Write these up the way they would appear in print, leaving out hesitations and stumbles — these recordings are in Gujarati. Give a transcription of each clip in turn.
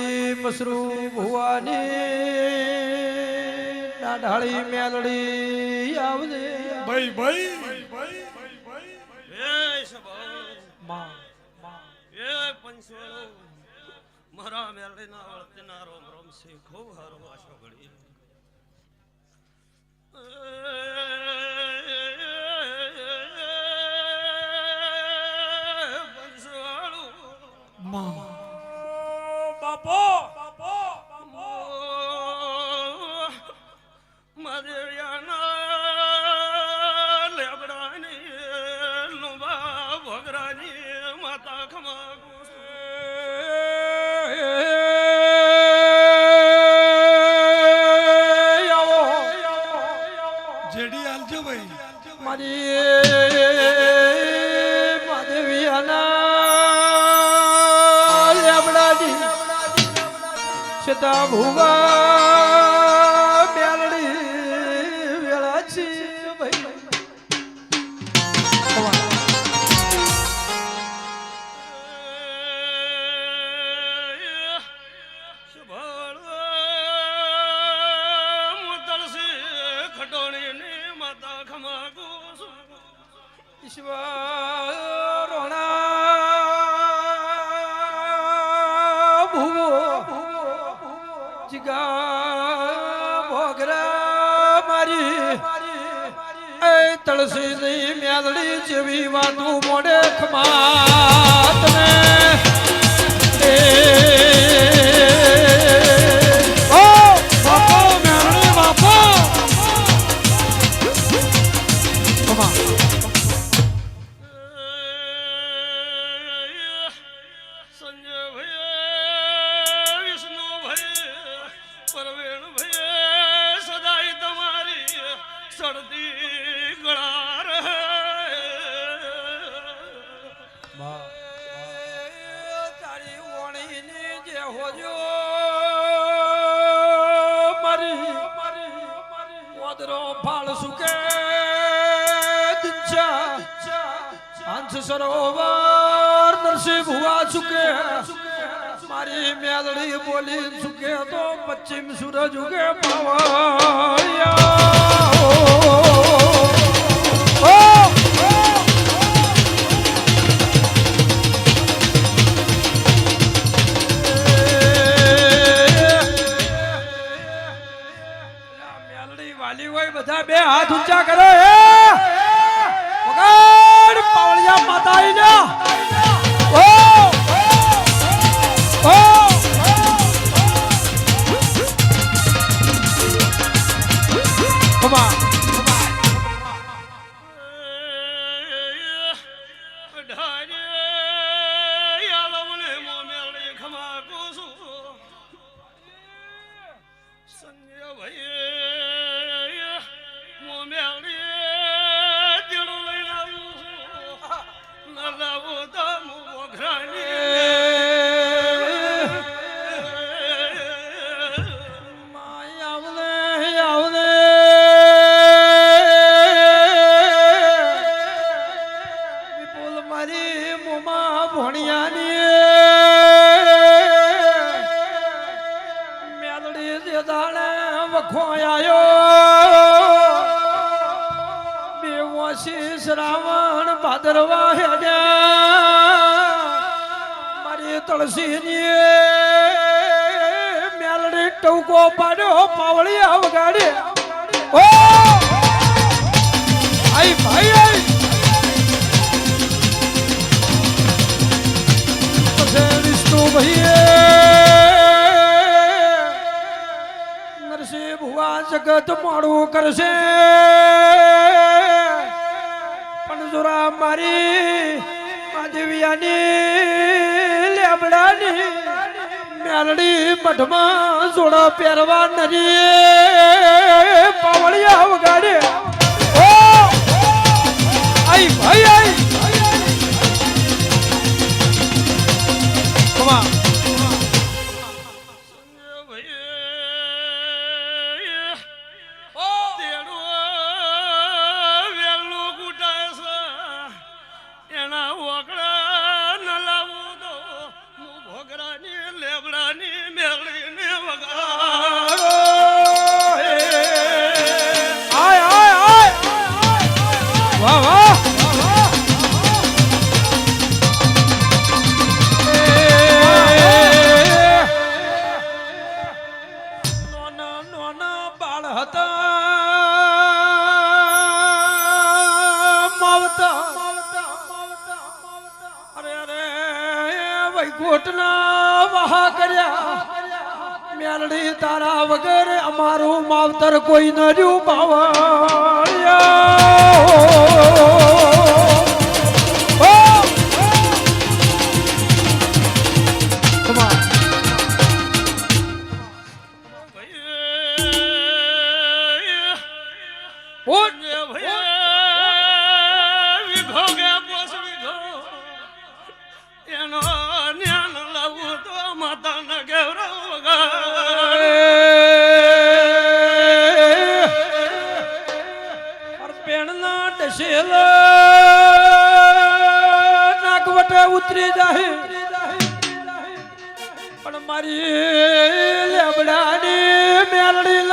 મારી મસરૂ ભુવાની ડાઢાળી મેલડી આવજે ભાઈ ભાઈ માં મારા મેલડીના વળતીના રોમ રોમ છે ખૂબ હારો આશો ઘડી બાપો મદેરિયાના લેબડાની લુંબા ભગરાની માતા ખમા જેડી આલજો ભાઈ મારી માધવિયાના લેબડાજી સદા ભુવા મેલડી વેળા છે ભાઈ ઈશ્વરોણા ભુવો જીગા ભોગરા મારી એ તળસી ની મેલડી જેવી વાતું મોડે ખમા તમે એ ઓ બાપો મેલડી બાપો ખમા સંજય ભાઈ વિષ્ણુ ભાઈ પરવેણ ભાઈ સદાય તમારી સડતી ગળા રહે તારી ઓણીની જે હોજો મારી ઓદરો ફાળ સુકે દિનચા હંસ સરોવર નરસિંહ ભુવા સુકે મારી મેલડી બોલી સુકે તો પશ્ચિમ સૂરજ ઉગે મેલડી વાલી હોય બધા બે હાથ ઊંચા કરો વગાડ પાવળિયા માતા આઈ જા ઓ ઓ કમા ઢારે યાલવને મોમેલડી ખમા કુસુ સંજય ભાઈ મોમેલડી તેડો લઈને આવું છું નલાવો તો શ્રાવણ ભાદરવા હેડ્યા મારી તુલસીની મેલડી ટૂંકો પાડ્યો પાવળિયા વગાડે ઓ આઈ ભાઈ આઈ પછી વિષ્ણુ ભાઈ નરસિંહ ભુવા જગત મોડું કરશે જોરા મારી માધવિયાની લેબડાની મેલડી મઠમાં જોડા પહેરવા નરી પાવળિયા વગાડે ઓ આઈ ભાઈ આઈ કમા એના વકડા ન લાવું તો હું ભોગરાની લેબડાની મેળીને વગાડો આય આય આય વાહ વાહ નોના નોના બાળ હતા માવતા અરે અરે વૈકુંઠના વહા કર્યા મેલડી તારા વગર અમારું માવતર કોઈ ન રહ્યું એનો જ્ઞાન લાવું તો માતાના ગૌરવ પેણના ડસેલ નાકવટે ઉતરી જાય પણ મારી લેબડાની મેલડી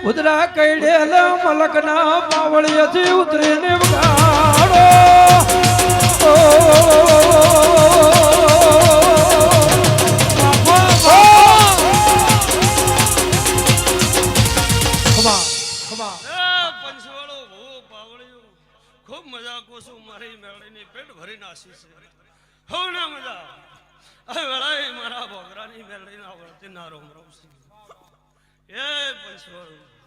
ઉદરા કઈડેલ મલકના પાવળિયાથી ઉતરીને વગાડો ખૂબ મજા કોશું મારી મેળીની પેટ ભરી નાસી છે હો ના મજા હવે વેળાએ મારા ભોગરાની મેળીના વળતી ના રોમ રોમ એ પંચવાળું